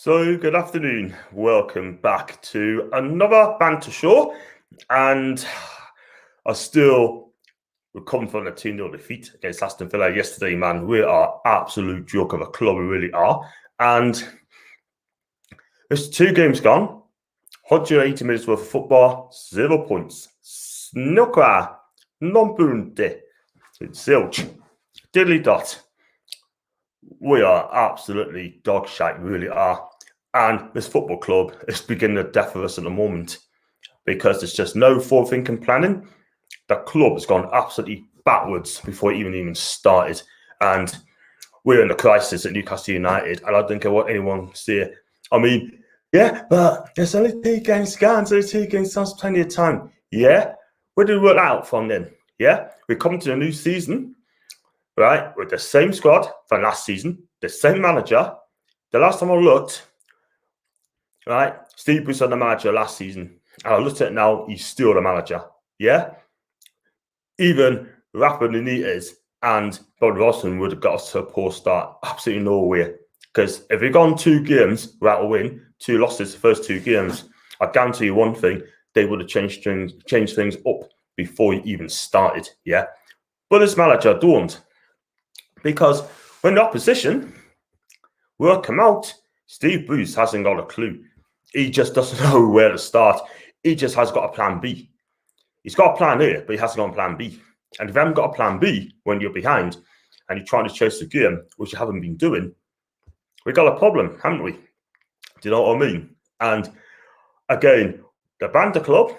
So, good afternoon. Welcome back to another Banter show. And I still recovering from a 2-0 defeat against Aston Villa yesterday, man. We are absolute joke of a club, we really are. And it's 2 games gone, 180 minutes worth of football, 0 points. Snooker, non punte, zilch, diddly dot. We are absolutely dog shite, we really are. And this football club is beginning the death of us at the moment because there's just no forward-thinking planning. The club has gone absolutely backwards before it even started. And we're in a crisis at Newcastle United, and I don't care what anyone say. I mean, yeah, but there's only 2 games gone, so 2 games, that's plenty of time. Yeah? Where did we work that out from then? Yeah? We come to a new season, right, with the same squad from last season, the same manager. The last time I looked, right, Steve Bruce was the manager last season, and I looked at it now, he's still the manager. Yeah? Even Rafa Benitez and Bob Robson would have got us to a poor start. Absolutely nowhere. Because if we'd gone 2 games without a win, 2 losses the first 2 games, I guarantee you one thing, they would have changed things up before he even started. Yeah? But this manager don't. Because when the opposition will come out, Steve Bruce hasn't got a clue. He just doesn't know where to start. He just has got a plan B. He's got a plan A, but he hasn't got a plan B. And if you haven't got a plan B when you're behind and you're trying to chase the game, which you haven't been doing, we've got a problem, haven't we? Do you know what I mean? And again, the Banter club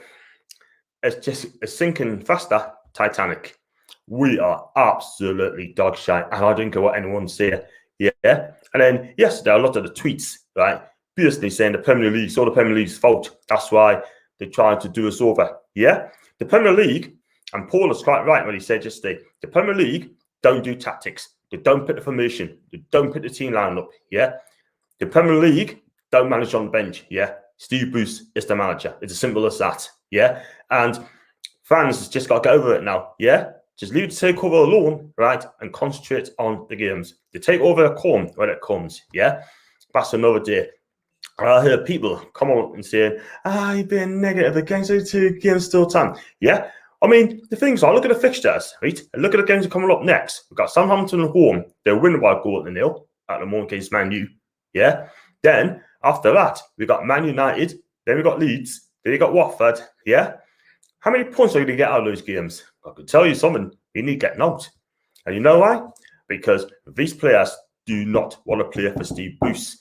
is sinking faster, Titanic. We are absolutely dog shit, and I don't care what anyone say. Yeah. And then yesterday, a lot of the tweets, right, basically saying the Premier League's all the Premier League's fault. That's why they're trying to do us over. Yeah. The Premier League, and Paul is quite right when he said yesterday, the Premier League don't do tactics. They don't pick the formation. They don't pick the team line up. Yeah. The Premier League don't manage on the bench. Yeah. Steve Bruce is the manager. It's as simple as that. Yeah. And fans just got to get over it now. Yeah. Just leave the takeover alone, right, and concentrate on the games. The takeover will come when it comes, yeah? That's another day. I hear people come on and saying, you've been negative against those 2 games still time. Yeah? I mean, the things are, look at the fixtures, right? And look at the games that are coming up next. We've got Southampton at home. They're winning by a 0-0 at the moment against Man U, yeah? Then, after that, we've got Man United. Then we've got Leeds. Then we've got Watford, yeah? How many points are you going to get out of those games? I can tell you something, you need getting out. And you know why? Because these players do not want to play for Steve Bruce.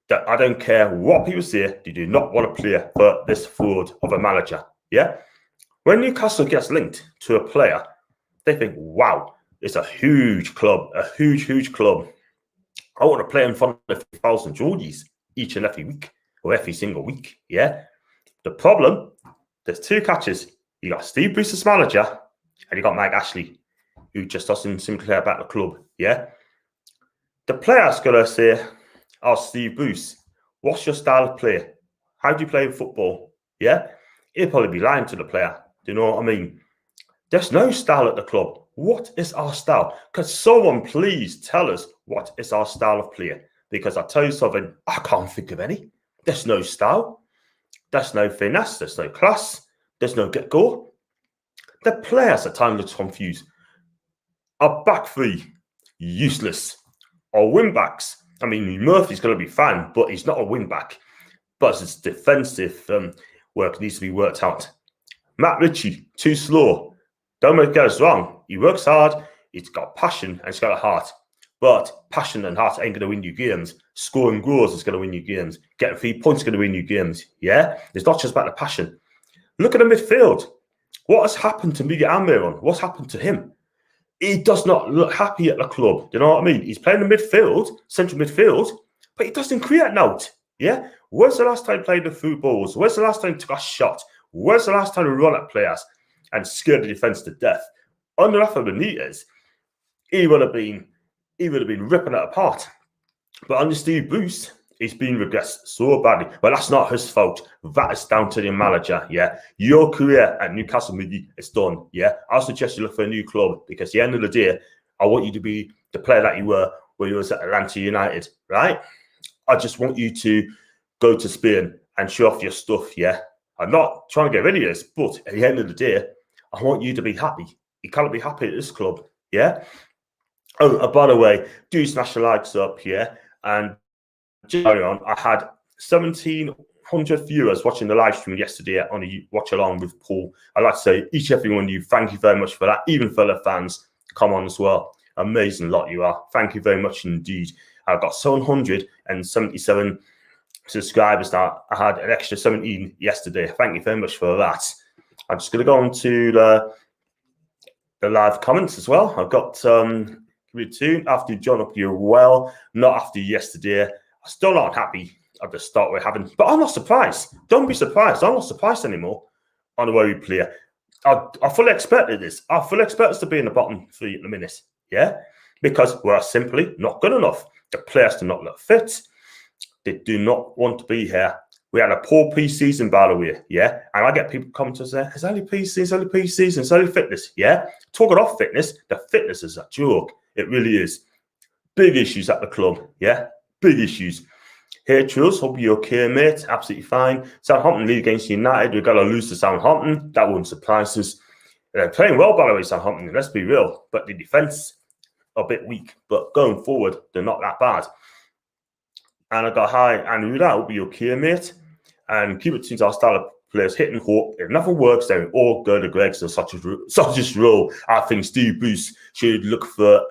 That I don't care what people say, they do not want to play for this fraud of a manager. Yeah? When Newcastle gets linked to a player, they think, wow, it's a huge club, a huge club. I want to play in front of 1,000 Geordies each and every week, or every single week. Yeah? The problem, there's 2 catches. You got Steve Bruce as manager, and you got Mike Ashley, who just doesn't seem to care about the club. Yeah, the player's gonna say, "Oh, Steve Bruce, what's your style of play? How do you play football?" Yeah, he'll probably be lying to the player. Do you know what I mean? There's no style at the club. What is our style? Could someone please tell us what is our style of play? Because I tell you something, I can't think of any. There's no style. There's no finesse. There's no class. There's no get-go. The players at times look confused. Our back 3, useless. Our wing-backs, I mean, Murphy's going to be fine, but he's not a wing-back. But his defensive work needs to be worked out. Matt Ritchie, too slow. Don't get us wrong. He works hard. He's got passion and he's got a heart. But passion and heart ain't going to win you games. Scoring goals is going to win you games. Getting 3 points is going to win you games. Yeah? It's not just about the passion. Look at the midfield. What has happened to Miguel Almiron? What's happened to him? He does not look happy at the club. Do you know what I mean? He's playing the midfield, central midfield, but he doesn't create now. Yeah? When's the last time he played the through balls? When's the last time he took a shot? When's the last time he run at players and scared the defence to death? Under Rafa Benitez, he would have been ripping it apart. But under Steve Bruce, he's been regressed so badly. But that's not his fault. That is down to the manager, yeah? Your career at Newcastle is done, yeah? I suggest you look for a new club because at the end of the day, I want you to be the player that you were when you was at Atlanta United, right? I just want you to go to Spain and show off your stuff, yeah? I'm not trying to get rid of this, but at the end of the day, I want you to be happy. You can't be happy at this club, yeah? Oh, by the way, do smash the likes up, yeah? And just carry on, I had 1,700 viewers watching the live stream yesterday on a watch along with Paul. I'd like to say each and every one of you, thank you very much for that. Even fellow fans, come on as well. Amazing lot you are. Thank you very much indeed. I've got 777 subscribers now. I had an extra 17 yesterday. Thank you very much for that. I'm just going to go on to the live comments as well. I've got two after John up you well, not after yesterday. I'm still not happy at the start we're having, but I'm not surprised. Don't be surprised. I'm not surprised anymore on the way we play. I fully expected this. I fully expect us to be in the bottom three at the minute, yeah? Because we're simply not good enough. The players do not look fit. They do not want to be here. We had a poor pre-season, by the way, yeah? And I get people come to say, it's only pre-season, it's only pre-season, it's only fitness, yeah? Talking of fitness, the fitness is a joke. It really is. Big issues at the club, yeah? Big issues. Hey, Truls, hope you're okay, mate. Absolutely fine. Southampton lead against United. We've got to lose to Southampton. That wouldn't surprise us. They're playing well, by the way, Southampton. Let's be real. But the defence, a bit weak. But going forward, they're not that bad. And I got hi, and that will be okay, mate. And keep it to our style of players, hit and hope. If nothing works, then all go to Greg's or such as role. I think Steve Bruce should look for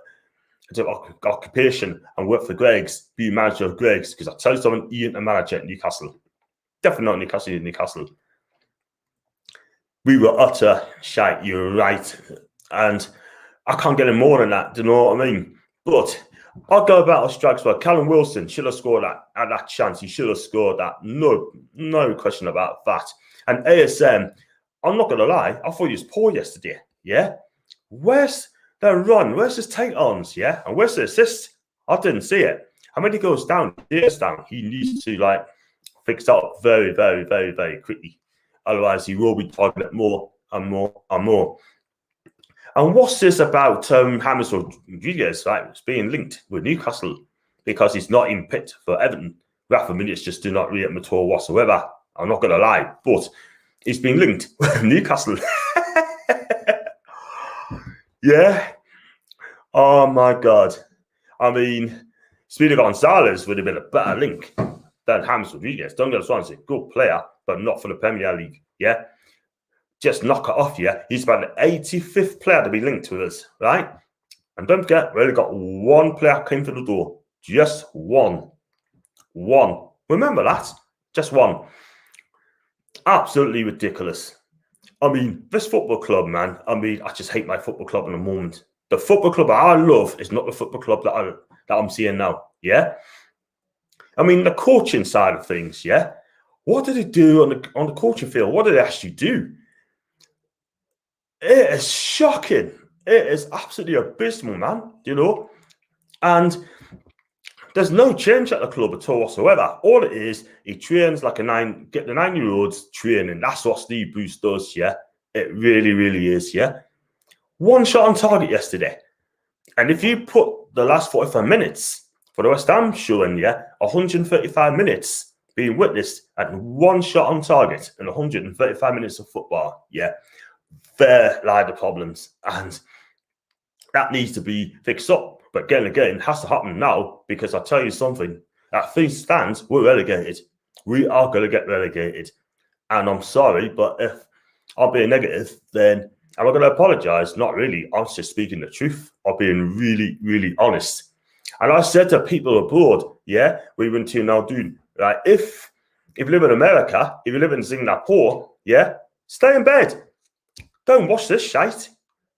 occupation and work for Greg's, be manager of Greg's. Because I tell you something, he ain't a manager at Newcastle. Definitely not Newcastle. We were utter shite, you're right. And I can't get any more than that, do you know what I mean? But I'll go about our strikes well. Callum Wilson should have scored that chance. He should have scored that. No question about that. And ASM, I'm not going to lie, I thought he was poor yesterday. Yeah? Where's the run? Where's his take-ons? Yeah? And where's the assist? I didn't see it. And when he goes down, he needs to fix that up very, very, very, very quickly. Otherwise, he will be targeted more and more and more. And what's this about James Rodriguez being linked with Newcastle because he's not in pit for Everton? Rafa minutes just do not rate him at all whatsoever. I'm not going to lie, but he's been linked with Newcastle. Yeah. Oh my God. I mean, Speedy Gonzalez would have been a better link than James Rodriguez. Don't get us wrong, he's a good player, but not for the Premier League. Yeah. Just knock it off, yeah? He's about the 85th player to be linked with us, right? And don't forget, we only got one player came through the door. Just one. One. Remember that? Just one. Absolutely ridiculous. I mean, this football club, man, I just hate my football club in the moment. The football club I love is not the football club that I'm seeing now, yeah? I mean, the coaching side of things, yeah? What did they do on the coaching field? What did they actually do? It is shocking. It is absolutely abysmal, man, you know? And there's no change at the club at all whatsoever. All it is, he trains like get the 9-year-olds training. That's what Steve Bruce does, yeah? It really, really is, yeah? One shot on target yesterday. And if you put the last 45 minutes for the West Ham showing, yeah, 135 minutes being witnessed and one shot on target in 135 minutes of football, yeah, there lie the problems. And that needs to be fixed up. But again, it has to happen now because I'll tell you something. At these stands, we're relegated. We are going to get relegated. And I'm sorry, but if I'm being negative, then I'm not going to apologise. Not really. I'm just speaking the truth. I'm being really, really honest. And I said to people abroad, yeah, we went to now, dude, like if you live in America, if you live in Singapore, yeah, stay in bed. Don't watch this shite.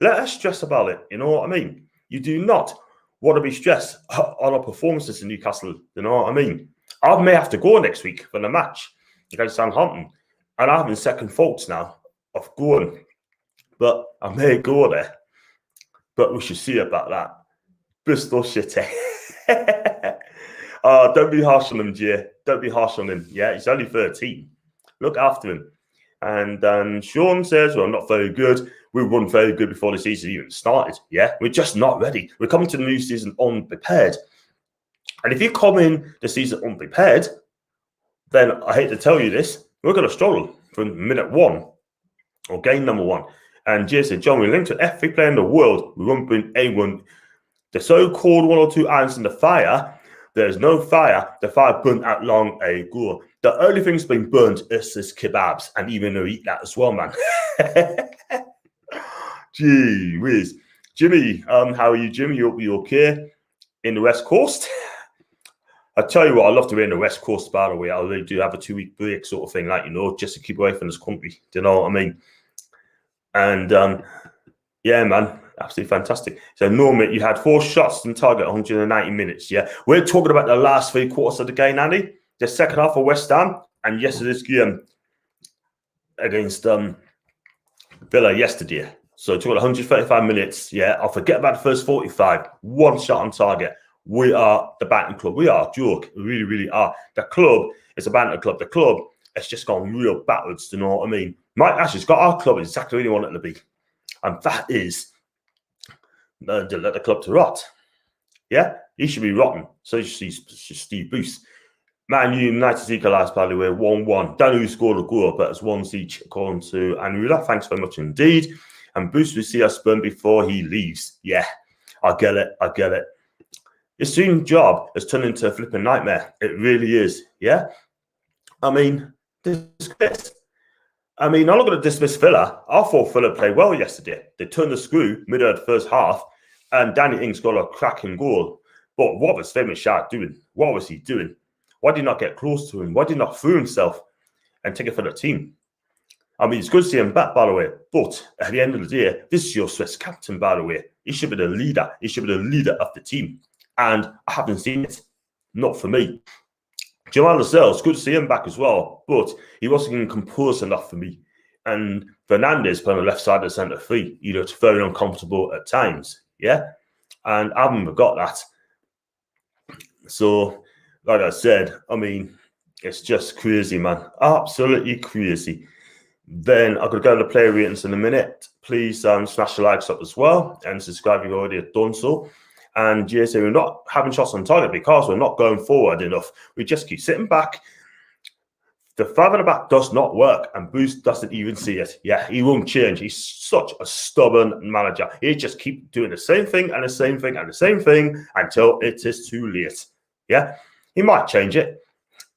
Let us stress about it. You know what I mean? You do not want to be stressed on our performances in Newcastle. You know what I mean? I may have to go next week for the match against Southampton. And I'm having second thoughts now of going. But I may go there. But we should see about that. Bristol City. Don't be harsh on him, Jay. Don't be harsh on him. Yeah, he's only 13. Look after him. And Sean says, well, not very good. We weren't very good before the season even started. Yeah, we're just not ready. We're coming to the new season unprepared. And if you come in the season unprepared, then I hate to tell you this, we're going to struggle from minute one or game number one. And Jay said, John, we're linked to every player in the world. We won't bring anyone. The so-called 1 or 2 irons in the fire, there's no fire. The fire burnt out long ago. The only thing's been burnt is this kebabs, and even though eat that as well, man. Gee whiz. Jimmy, how are you, Jimmy? You hope you're okay in the West Coast? I tell you what, I love to be in the West Coast, by the way. I really do have a 2-week break sort of thing, like, just to keep away from this country. Do you know what I mean? And yeah, man, absolutely fantastic. So, Norman, you had 4 shots on target, 190 minutes. Yeah, we're talking about the last 3 quarters of the game, Andy. The second half of West Ham and yesterday's game against Villa yesterday. So, talking 135 minutes. Yeah, I'll forget about the first 45. 1 shot on target. We are the Banter Club. We are a joke. We really, really are. The club is a Banter Club. The club has just gone real backwards. Do you know what I mean? Mike Ashley's got our club exactly where he wanted it to be. And that is to let the club to rot. Yeah? He should be rotten. So should Steve Bruce. Man United equalised, by the way, 1-1. Danu scored a goal, but it's 1 each, according to Anula. Thanks very much indeed. And Bruce will see us burn before he leaves. Yeah, I get it. I get it. His dream job has turned into a flipping nightmare. It really is. Yeah? I mean, disgrace. I mean, I'm not going to dismiss Villa. I thought Villa played well yesterday. They turned the screw middle of the first half, and Danny Ings got a cracking goal. But what was Famous Shah doing? What was he doing? Why did he not get close to him? Why did he not throw himself and take it for the team? I mean, it's good to see him back, by the way. But at the end of the day, this is your Swiss captain, by the way. He should be the leader. He should be the leader of the team. And I haven't seen it. Not for me. Jamal Lascelles, good to see him back as well. But he wasn't composed enough for me. And Fernandez playing on the left side of the centre free. It's very uncomfortable at times. Yeah? And I haven't got that. So, like I said, I mean, it's just crazy, man. Absolutely crazy. Then I'm going to go to the player ratings in a minute. Please smash the likes up as well and subscribe if you've already done so. And GSA, we're not having shots on target because we're not going forward enough. We just keep sitting back. The 5 at the back does not work, and Bruce doesn't even see it. Yeah, he won't change. He's such a stubborn manager. He just keeps doing the same thing and the same thing and the same thing until it is too late. Yeah, he might change it.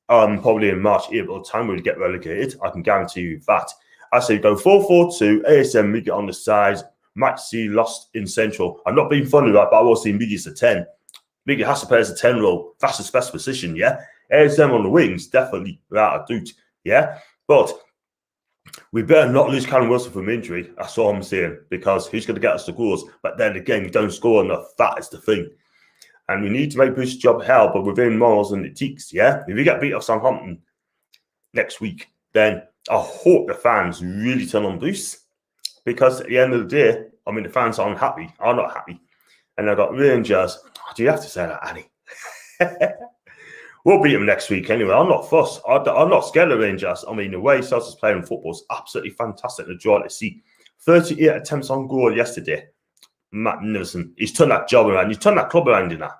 Probably in March, April time, we'll get relegated. I can guarantee you that. I say go 4-4-2, ASM, Miggy on the side. Might see lost in central. I'm not being funny, right, but I will see Miggy as a 10. Miggy has to play as a 10 role. That's his best position, yeah? ASM on the wings, definitely, without a doubt, yeah? But we better not lose Callum Wilson from injury. That's all I'm saying, because he's going to get us the goals. But then again, we don't score enough. That is the thing. And we need to make Bruce's job hell, but within morals and ethics, yeah? If we get beat off Southampton next week, then I hope the fans really turn on Bruce. Because at the end of the day, I mean, the fans are unhappy. I'm not happy. And I've got Rangers. Oh, do you have to say that, Annie? We'll beat them next week anyway. I'm not fussed. I'm not scared of Rangers. I mean, the way Celtic's playing football is absolutely fantastic. The joy to see. 38 attempts on goal yesterday. Magnificent. He's turned that job around. He's turned that club around in that.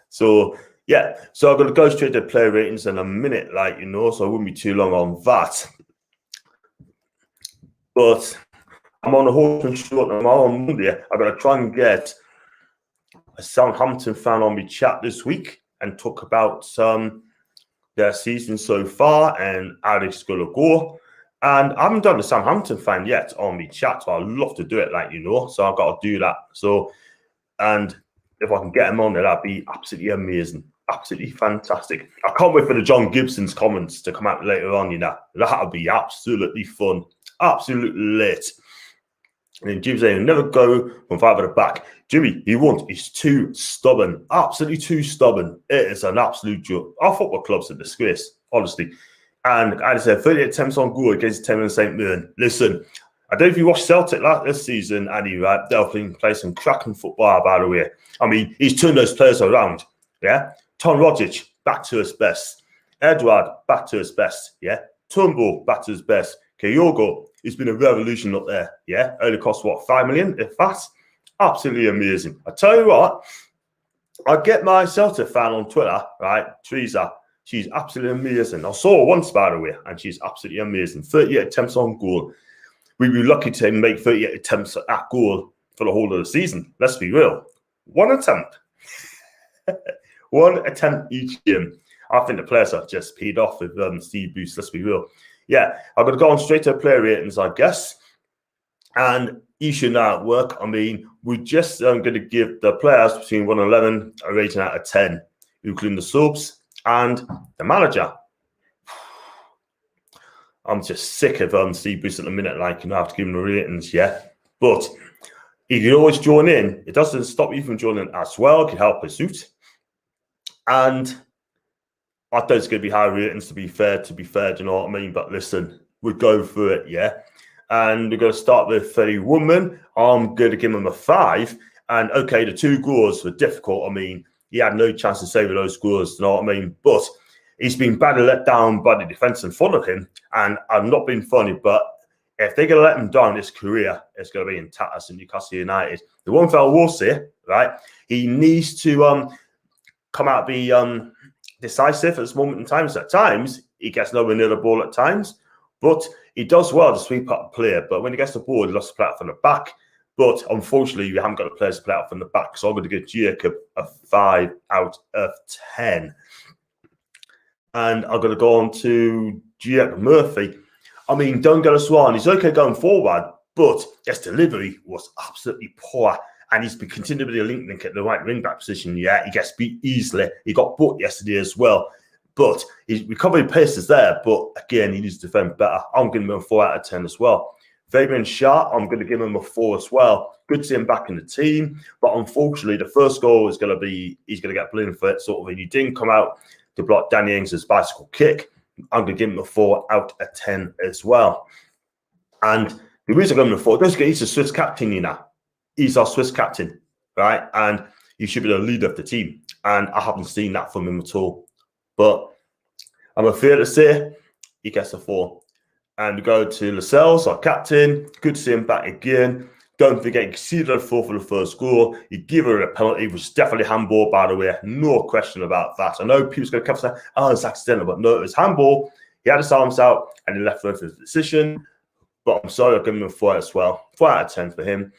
So, yeah. So I'm going to go straight to player ratings in a minute, so I wouldn't be too long on that. But I'm on a horseman short tomorrow on Monday. I'm going to try and get a Southampton fan on my chat this week and talk about their season so far and how it's going to go. And I haven't done the Southampton fan yet on my chat, so I'd love to do it, so I've got to do that. So, and if I can get him on there, that'd be absolutely amazing. Absolutely fantastic. I can't wait for the John Gibson's comments to come out later on, That'll be absolutely fun. Absolutely lit. And then Jim's saying, never go from 5 at the back. Jimmy, he won't. He's too stubborn. Absolutely too stubborn. It is an absolute joke. Our football club's a disgrace, honestly. And I said, 38 attempts on goal against Tottenham and St. Mirren. Listen, I don't know if you watched Celtic this season, Andy, right? They'll play some cracking football, by the way. I mean, he's turned those players around, yeah? Tom Rogic, back to his best. Edward, back to his best, yeah? Turnbull, back to his best. Kyogo, it's been a revolution up there, yeah? Only cost, 5 million, if that? Absolutely amazing. I tell you what, I get my Celtic fan on Twitter, right? Teresa, she's absolutely amazing. I saw her once, by the way, and she's absolutely amazing. 38 attempts on goal. We'd be lucky to make 38 attempts at goal for the whole of the season. Let's be real. One attempt. One attempt each game. I think the players are just paid off with Steve Bruce. Let's be real. Yeah, I'm going to go on straight to player ratings, I guess. And you should now work. I mean, we're just going to give the players between 1 and 11 a rating out of 10, including the subs and the manager. I'm just sick of Steve Bruce at the minute. Like, you know, I have to give him the ratings, yeah. But you can always join in. It doesn't stop you from joining as well. It can help us suit. And I thought it's going to be high ratings, to be fair, do you know what I mean? But listen, we'll go through it, yeah? And we're going to start with Freddie Woodman. I'm going to give him a 5. And, okay, the 2 goals were difficult. I mean, he had no chance to save those goals, you know what I mean? But he's been badly let down by the defence in front of him. And I'm not being funny, but if they're going to let him down, his career is going to be in tatters in Newcastle United. The one thing I will say, right, he needs to come out and be decisive at this moment in time. So at times, he gets nowhere near the ball at times, but he does well to sweep up the player. But when he gets the ball, he lost the play out from the back. But unfortunately, we haven't got the players to play out from the back. So I'm going to give Jacob a 5 out of 10. And I'm going to go on to Jack Murphy. I mean, don't get us wrong, he's okay going forward, but his delivery was absolutely poor. And he's been continuing to be a link at the right wing-back position. Yeah, he gets beat easily. He got booked yesterday as well. But his recovery pace is there. But again, he needs to defend better. I'm giving him a 4 out of 10 as well. Fabian Schär, I'm going to give him a 4 as well. Good to see him back in the team. But unfortunately, the first goal is going to be, he's going to get blamed for it, sort of. And he didn't come out to block Danny Ings' bicycle kick. I'm going to give him a 4 out of 10 as well. And the reason I'm going to 4, don't forget, he's a Swiss captain, you know. He's our Swiss captain, right? And he should be the leader of the team. And I haven't seen that from him at all. But I'm afraid to say he gets a 4. And we go to Lascelles, our captain. Good to see him back again. Don't forget, he conceded a 4 for the first goal. He gave her a penalty, which was definitely handball, by the way. No question about that. I know people's going to come and say, oh, it's accidental, but no, it was handball. He had his arms out and he left for his decision. But I'm sorry, I'll give him a 4 as well. 4 out of 10 for him.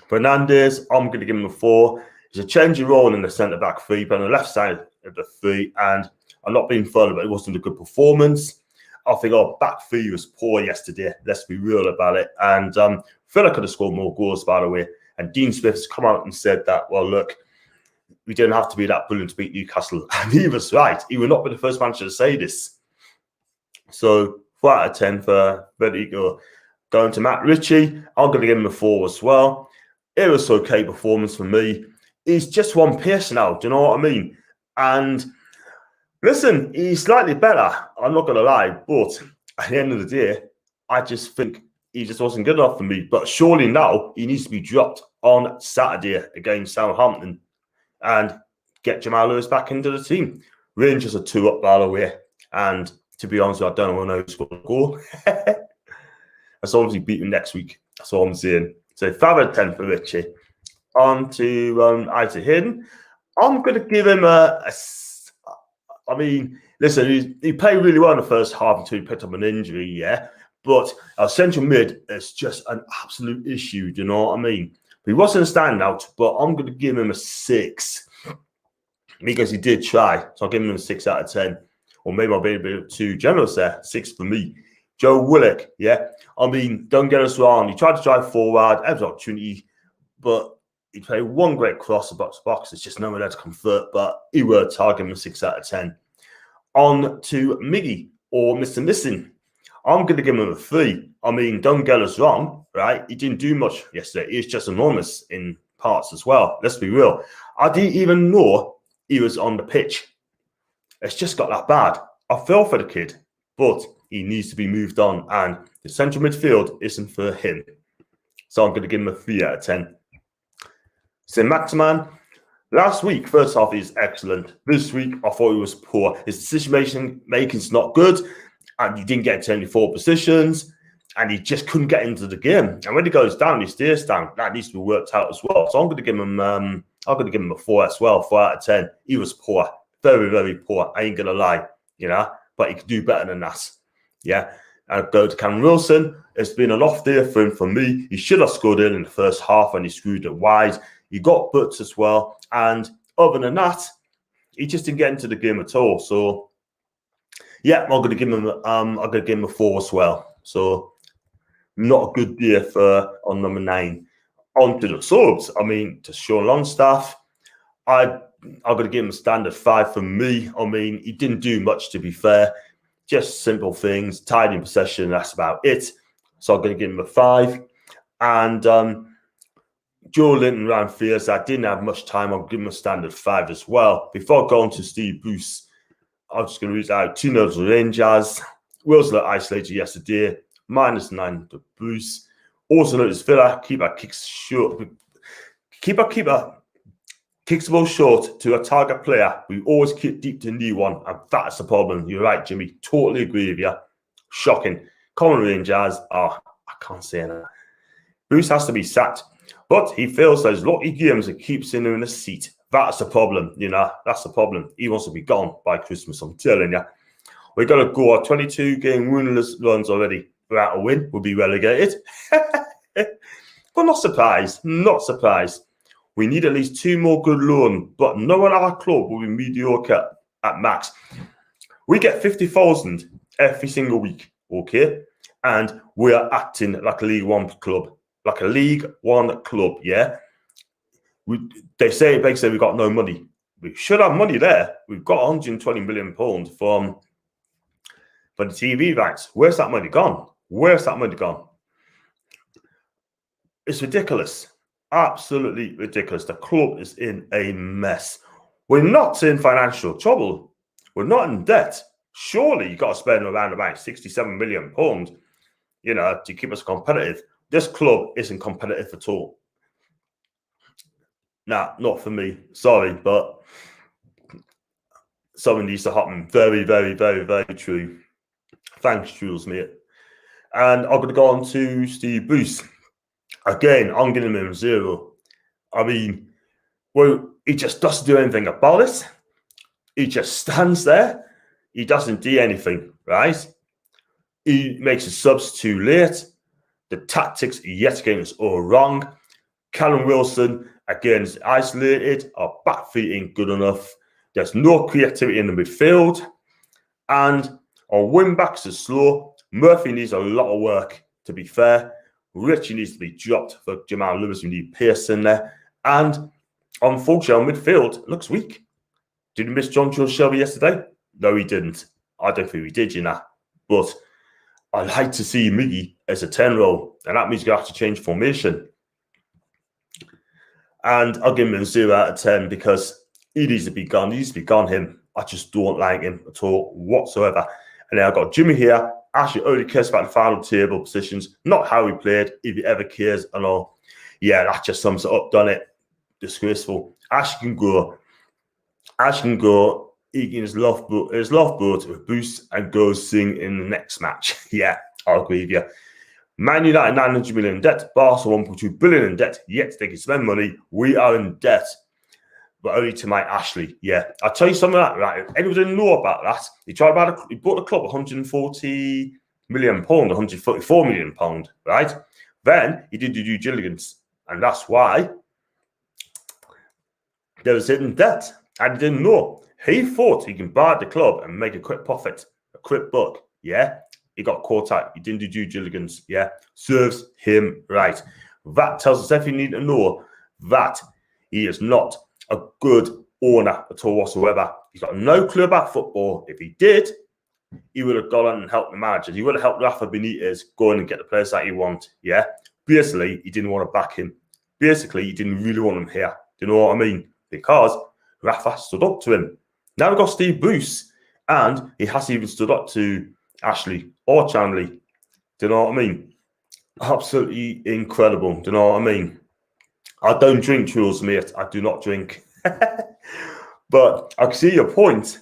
Fernandez, I'm going to give him a 4. He's a change of role in the centre-back 3, but on the left side of the 3. And I'm not being funny, but it wasn't a good performance. I think our back 3 was poor yesterday. Let's be real about it. And Villa could have scored more goals, by the way. And Dean Smith's come out and said that, well, look, we didn't have to be that brilliant to beat Newcastle. And he was right. He would not be the first manager to say this. So 4 out of 10 for Vertigo. Going to Matt Ritchie, I'm going to give him a 4 as well. It was okay performance for me. He's just one pace now, do you know what I mean? And listen, he's slightly better, I'm not going to lie, but at the end of the day, I just think he just wasn't good enough for me. But surely now he needs to be dropped on Saturday against Southampton and get Jamal Lewis back into the team. Rangers are 2 up, by the way. And to be honest, I don't know who's going to go. As long as he beat him next week, that's all I'm saying. So 5 out of 10 for Richie. On to Isaac Hayden. I'm going to give him I mean, listen, he played really well in the first half until he picked up an injury, yeah. But our central mid is just an absolute issue, do you know what I mean? But he wasn't a standout, but I'm going to give him a 6 because he did try. So I'll give him a 6 out of 10. Or maybe I'll be a bit too generous there. 6 for me. Joe Willock, yeah. I mean, don't get us wrong. He tried to drive forward, had an opportunity, but he played one great cross, box to box. It's just nowhere there to convert, but he were targeting a 6 out of 10. On to Miggy or Mr. Missing. I'm going to give him a 3. I mean, don't get us wrong, right? He didn't do much yesterday. He's just enormous in parts as well. Let's be real. I didn't even know he was on the pitch. It's just got that bad. I feel for the kid, but he needs to be moved on, and the central midfield isn't for him. So I'm going to give him a 3 out of 10. St. Maximan, last week, first half is excellent. This week, I thought he was poor. His decision making is not good, and he didn't get into any forward positions, and he just couldn't get into the game. And when he goes down, he stays down. That needs to be worked out as well. So I'm going to give him, I'm I'm going to give him a 4 as well, 4 out of 10. He was poor, very, very poor. I ain't going to lie, but he could do better than that. Yeah. And go to Callum Wilson. It's been an off day for him for me. He should have scored in the first half and he screwed it wide. He got butts as well. And other than that, he just didn't get into the game at all. So yeah, I'm going to give him a 4 as well. So not a good day on number 9. On to the subs. I mean, to Sean Longstaff, I'm going to give him a standard 5 for me. I mean, he didn't do much, to be fair. Just simple things, tidy in possession, that's about it. So I'm going to give him a 5. And Joe Linton ran fierce. I didn't have much time. I'll give him a standard 5 as well. Before going to Steve Bruce, I'm just going to read out 2-0 to Rangers. Wills looked isolated yesterday. -9 to Bruce. Also noticed Villa. Keeper kicks short. Keeper kicks the ball short to a target player. We always kick deep to knee one, and that's the problem. You're right, Jimmy. Totally agree with you. Shocking. Common Rangers. I can't say that. Bruce has to be sacked, but he feels those lucky games and keeps him in the seat. That's the problem, That's the problem. He wants to be gone by Christmas, I'm telling you. We're going to go our 22-game winless runs already. Without a win, we'll be relegated. But not surprised. Not surprised. We need at least 2 more good loans, but no one at our club will be mediocre at max. We get 50,000 every single week, okay? And we are acting like a League One club. Like a League One club, yeah? They say we've got no money. We should have money there. We've got £120 million for the TV rights. Where's that money gone? Where's that money gone? It's ridiculous. Absolutely ridiculous. The club is in a mess. We're not in financial trouble. We're not in debt. Surely you've got to spend around about £67 million, to keep us competitive. This club isn't competitive at all. Nah, not for me. Sorry, but something needs to happen. Very, very, very, very true. Thanks, Jules, mate. And I'm going to go on to Steve Bruce. Again, I'm giving him 0. I mean, he just doesn't do anything about it. He just stands there. He doesn't do anything, right? He makes his subs too late. The tactics, yet again, is all wrong. Callum Wilson, again, is isolated. Our back feet ain't good enough. There's no creativity in the midfield. And our wing-backs are slow. Murphy needs a lot of work, to be fair. Richie needs to be dropped for Jamal Lewis. We need Pearson there. And unfortunately, our midfield looks weak. Did he miss John Joe Shelby yesterday? No, he didn't. I don't think he did, But I'd like to see Miggy as a 10 role, and that means you have to change formation. And I'll give him a 0 out of 10 because he needs to be gone. He needs to be gone, him. I just don't like him at all whatsoever. And then I've got Jimmy here. Actually only cares about the final table positions, not how he played, if he ever cares and all. Yeah, that just sums it up, done it. Disgraceful. Ash can go. Eating his love boat with Bruce and go sing in the next match. Yeah, I'll agree with you. Man United 900 million in debt. Barcelona 1.2 billion in debt. Yet they can spend money. We are in debt. But only to Mike Ashley. Yeah. I'll tell you something like that, right? If anyone didn't know about that, he bought the club £140 million, £144 million, right? Then he did the due diligence. And that's why there was hidden debt. And he didn't know. He thought he can buy the club and make a quick profit, a quick buck. Yeah. He got caught out. He didn't do due diligence. Yeah. Serves him right. That tells us everything you need to know that he is not a good owner at all whatsoever. He's got no clue about football. If he did, he would have gone on and helped the managers. He would have helped Rafa Benitez go in and get the players that he wants. Yeah. Basically, he didn't want to back him. Basically, he didn't really want him here. Do you know what I mean? Because Rafa stood up to him. Now we've got Steve Bruce, and he hasn't even stood up to Ashley or Chanley. Do you know what I mean? Absolutely incredible. Do you know what I mean? I don't drink, Jules, mate. I do not drink. But I can see your point.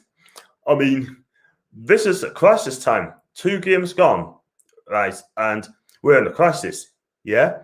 I mean, this is a crisis time. 2 games gone, right? And we're in a crisis, yeah?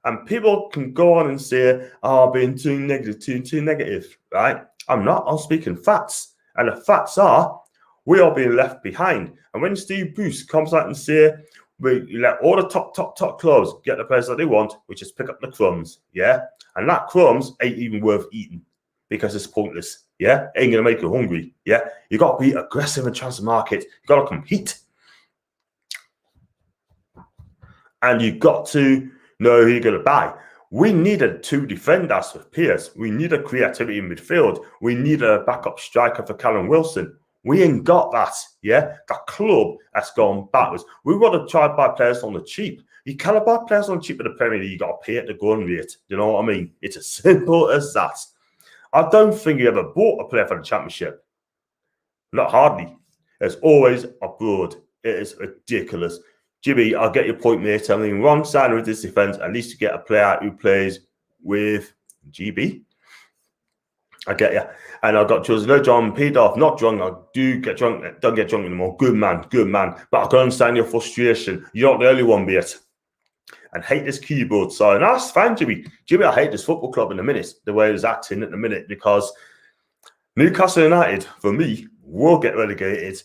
And people can go on and say, oh, I'm being too negative, right? I'm not. I'm speaking facts. And the facts are, we are being left behind. And when Steve Bruce comes out and say, we let all the top clubs get the players that they want, we just pick up the crumbs, yeah? And that crumbs ain't even worth eating because it's pointless, yeah? Ain't going to make you hungry, yeah? You got to be aggressive in transfer market. You got to compete. And you got to know who you're going to buy. We needed 2 defenders with Pierce. We needed creativity in midfield. We needed a backup striker for Callum Wilson. We ain't got that, yeah? The club has gone backwards. We would have tried to buy players on the cheap. You cannot buy players on the cheap in the Premier League. You got to pay at the going rate. You know what I mean? It's as simple as that. I don't think you ever bought a player for the Championship. Not hardly. It's always abroad. It is ridiculous. Jimmy, I'll get your point, mate. I mean, wrong side with this defense. At least you get a player who plays with GB. I get you. And I got chosen. No, John, paid off. Not drunk. I do get drunk. Don't get drunk anymore. Good man. But I can understand your frustration. You're not the only one, mate. And hate this keyboard. So that's fine, Jimmy. Jimmy, I hate this football club in a minute. The way it's acting at the minute, because Newcastle United, for me, will get relegated.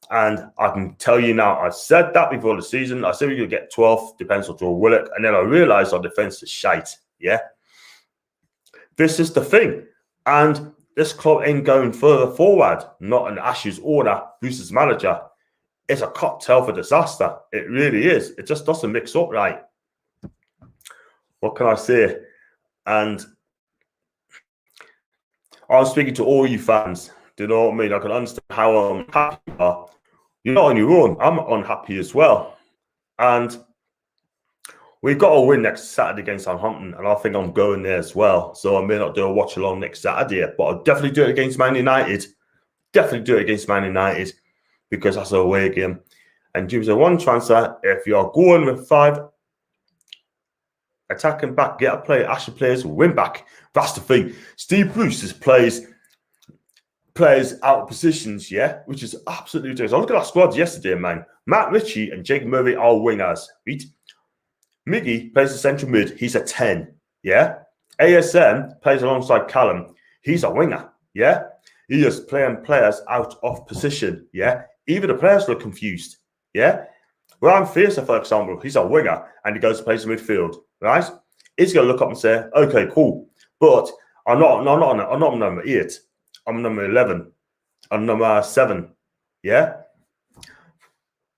And I can tell you now, I said that before the season. I said we could get 12th, depends on Joe Willock. And then I realised our defence is shite. Yeah. This is the thing. And this club ain't going further forward. Not an Ashes owner, Bruce's manager. It's a cocktail for disaster. It really is. It just doesn't mix up right. What can I say? And I'm speaking to all you fans. Do you know what I mean? I can understand how unhappy you are. You're not on your own. I'm unhappy as well. And we've got to win next Saturday against Southampton, and I think I'm going there as well. So I may not do a watch along next Saturday, but I'll definitely do it against Man United. Definitely do it against Man United because that's a away game. And Jim's a one transfer. If you're going with 5 attacking back, get a player. Ashley players will win back. That's the thing. Steve Bruce plays out of positions, yeah, which is absolutely ridiculous. I look at our squad yesterday, man. Matt Ritchie and Jake Murray are wingers, right? Miggy plays the central mid. He's a 10, yeah. ASM plays alongside Callum. He's a winger, yeah. He is playing players out of position, yeah. Even the players look confused, yeah. Ryan Fiercer, for example, he's a winger and he goes to play some midfield, right? He's going to look up and say, okay, cool. But I'm not number 8. I'm number 11. I'm number 7. Yeah?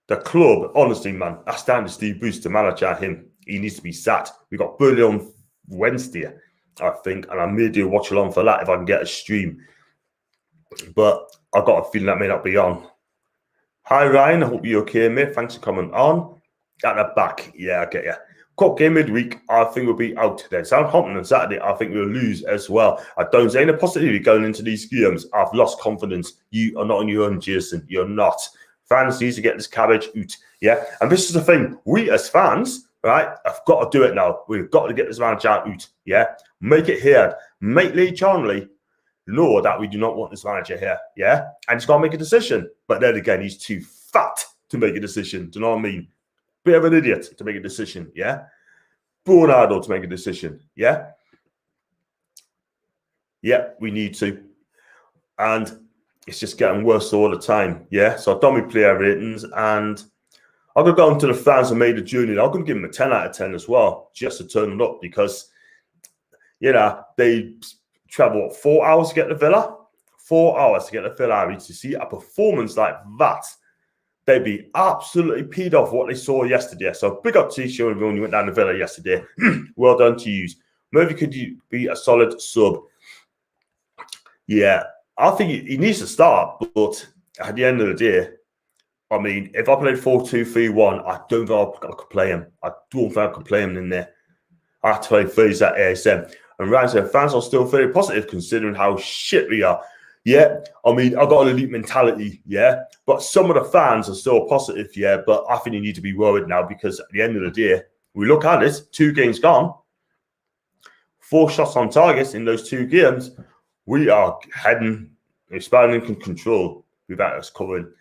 The club, honestly, man, that's down to Steve Bruce to manage him. He needs to be sat. We got Burnley on Wednesday, I think, and I may do a watch along for that if I can get a stream. But I've got a feeling that may not be on. Hi, Ryan. I hope you're okay, mate. Thanks for coming on. At the back, yeah, I get you. Cup game midweek, I think we'll be out today. Southampton on Saturday, I think we'll lose as well. I don't see any positivity going into these games. I've lost confidence. You are not on your own, Jason. You're not. Fans need to get this cabbage out. Yeah. And this is the thing. We as fans, right, have got to do it now. We've got to get this manager out. Yeah. Make it here. Make Lee Charnley know that we do not want this manager here. Yeah. And he's got to make a decision. But then again, he's too fat to make a decision. Do you know what I mean? Bit of an idiot to make a decision, yeah? Bernardo to make a decision, yeah? Yeah, we need to. And it's just getting worse all the time, yeah? So I've done my player ratings, and I'm going to go into the fans who made the journey. I'm going to give them a 10 out of 10 as well, just to turn them up, because, you know, they travel, 4 hours to get to Villa? 4 hours to get to Villa. To see a performance like that, they'd be absolutely peed off what they saw yesterday. So big up to you when you went down to Villa yesterday. Well done to you. Maybe could you be a solid sub? Yeah, I think he needs to start. But at the end of the day, I mean, if I played 4-2-3-1, I don't think I could play him. I don't think I could play him in there. I have to play Freeze at ASM. And Ryan said, fans are still very positive considering how shit we are. Yeah, I mean, I've got an elite mentality, yeah, but some of the fans are still positive, yeah, but I think you need to be worried now because at the end of the day, we look at it, 2 games gone, 4 shots on targets in those 2 games, we are heading, expanding control without us covering.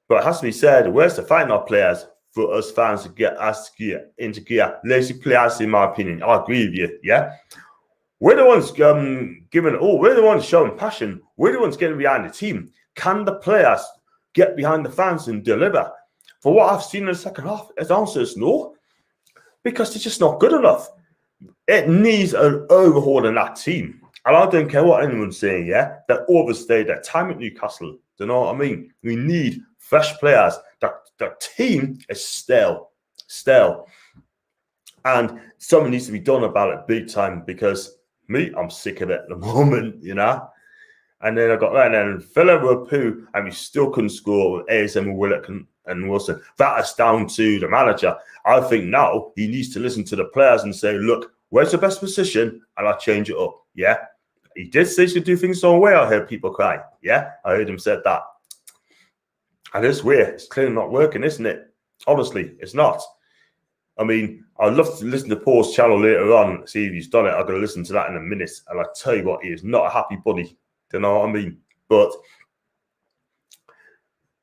But it has to be said, where's the fighting our players? for us fans to get us into gear. Lazy players, in my opinion. I agree with you, yeah? We're the ones giving it all. We're the ones showing passion. We're the ones getting behind the team. Can the players get behind the fans and deliver? For what I've seen in the second half, the answer is no. Because it's just not good enough. It needs an overhaul in that team. And I don't care what anyone's saying, yeah? They overstayed their time at Newcastle. Do you know what I mean? We need fresh players. The team is stale. And something needs to be done about it big time because I'm sick of it at the moment, you know? And then I got that, and then Villa were poo, and we still couldn't score with ASM, Willock, and Wilson. That is down to the manager. I think now he needs to listen to the players and say, look, where's the best position? And I'll change it up. Yeah. He did say he should do things some way. I heard people cry. Yeah. I heard him said that. And it's weird. It's clearly not working, isn't it? Honestly, it's not. I mean, I'd love to listen to Paul's channel later on, see if he's done it. I'm going to listen to that in a minute. And I tell you what, he is not a happy bunny. Do you know what I mean? But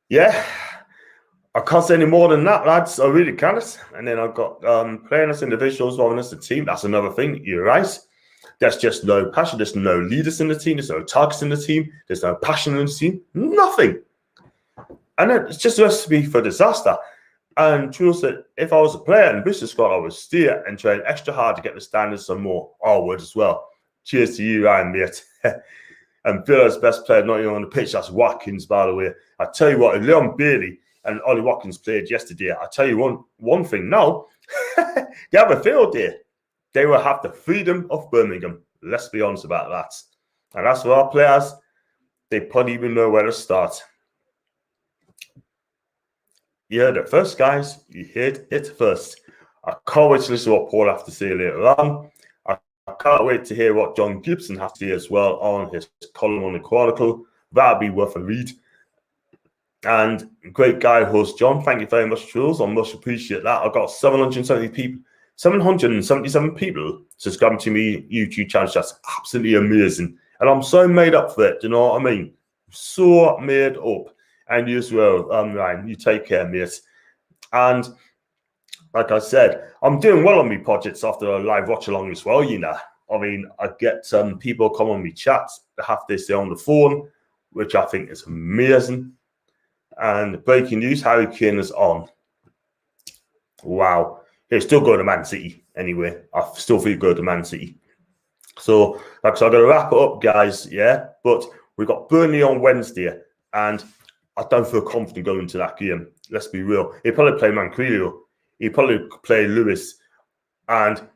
yeah, I can't say any more than that, lads. I really can't. And then I've got playing as individuals rather than as a team. That's another thing. You're right. There's just no passion. There's no leaders in the team. There's no targets in the team. There's no passion in the team. Nothing. And it's just a recipe for disaster. And Truel said, if I was a player in the business squad, I would steer and train extra hard to get the standards some more. I would as well. Cheers to you, Ryan, mate. And Villa's best player not even on the pitch, that's Watkins, by the way. I tell you what, if Leon Bailey and Ollie Watkins played yesterday, I tell you one thing now, they have a field day. They will have the freedom of Birmingham. Let's be honest about that. And as for our players, they probably even know where to start. You heard it first, guys. You heard it first. I can't wait to listen to what Paul has to say later on. I can't wait to hear what John Gibson has to say as well on his column on the Chronicle. That'll be worth a read. And great guy, host John. Thank you very much, Jules. I much appreciate that. I've got 777 people subscribing to me YouTube channel. That's absolutely amazing. And I'm so made up for it. Do you know what I mean? So made up. And you as well, Ryan. You take care, mate. And like I said, I'm doing well on my projects after a live watch along as well, you know. I mean, I get some people come on my chats that have this on the phone, which I think is amazing. And breaking news, Harry Kane is on. Wow. He's still going to Man City anyway. I still feel good to Man City. So, like I said, I'm going to wrap it up, guys, yeah? But we've got Burnley on Wednesday, and I don't feel confident going to that game. Let's be real. He'll probably play Manquillo. He'll probably play Lewis. And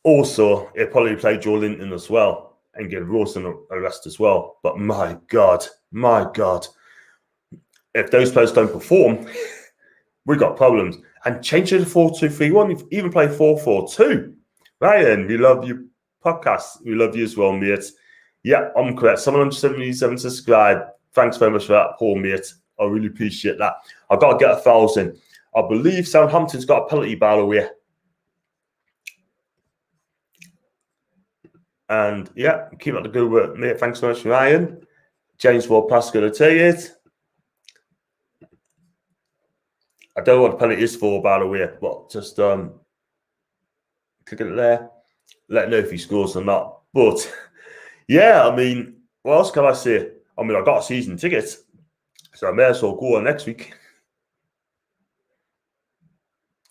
also, he'll probably play Joe Linton as well and get Rawson a rest as well. But my God. If those players don't perform, we got problems. And change it to 4-2-3-1. Even play 4-4-2. Ryan, we love you. Podcast. We love you as well, mate. Yeah, I'm correct. 777 subscribe. Thanks very much for that, Paul, mate. I really appreciate that. I've got to get 1,000. I believe Southampton's got a penalty, by the way. And yeah, keep up the good work, mate. Thanks so much, Ryan. James Ward Pascal to tell you it. I don't know what the penalty is for, by the way, but just click it there. Let know if he scores or not. But yeah, I mean, what else can I say? I mean, I got a season ticket, so I may as well go on next week.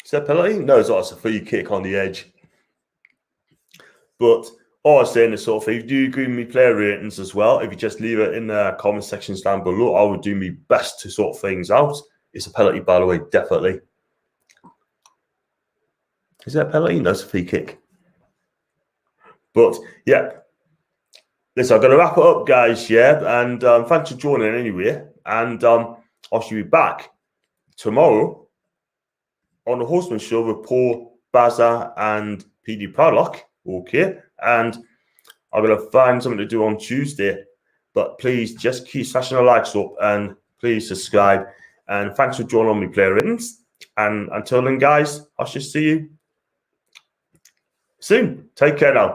Is that a penalty? No, it's not. It's a free kick on the edge. But all I'm saying is sort of, if you do agree with me player ratings as well, if you just leave it in the comment sections down below, I would do my best to sort things out. It's a penalty, by the way, definitely. Is that a penalty? No, it's a free kick. But yeah. Listen, I'm going to wrap it up, guys, yeah? And thanks for joining anyway. And I should be back tomorrow on the Horseman Show with Paul, Baza, and PD Padlock. Okay. And I'm going to find something to do on Tuesday. But please just keep smashing the likes up and please subscribe. And thanks for joining on my player ratings. And until then, guys, I shall see you soon. Take care now.